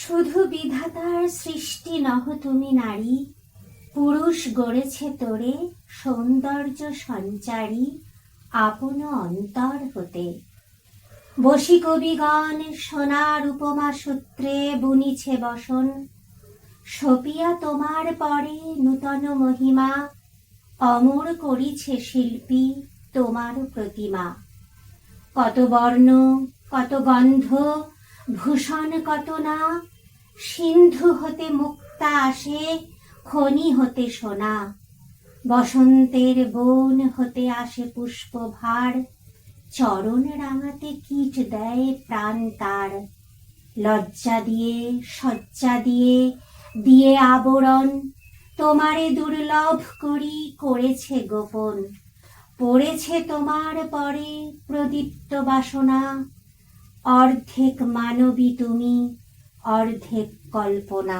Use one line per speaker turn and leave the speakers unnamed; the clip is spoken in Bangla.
শুধু বিধাতার সৃষ্টি নহ তুমি নারী, পুরুষ গড়েছে তোরে সৌন্দর্য সঞ্চারী আপন অন্তর হতে। বশি কবিগণ সোনার উপমা সূত্রে বুনিছে বসন, সপিয়া তোমার পরে নূতন মহিমা অমর করিছে শিল্পী তোমার প্রতিমা। কত বর্ণ কত গন্ধ ভূষণ কত না, সিন্ধু হতে মুক্তা আসে খনি হতে সোনা। বসন্তের বন হতে আসে পুষ্পভার, চরণ রাঙাতে কীট দেয় প্রাণ তার। লজ্জা দিয়ে সজ্জা দিয়ে দিয়ে আবরণ, তোমারে দুর্লভ করি করেছে গোপন। পড়েছে তোমার পরে প্রদীপ্ত বাসনা, অর্ধেক মানবী তুমি অর্ধেক কল্পনা।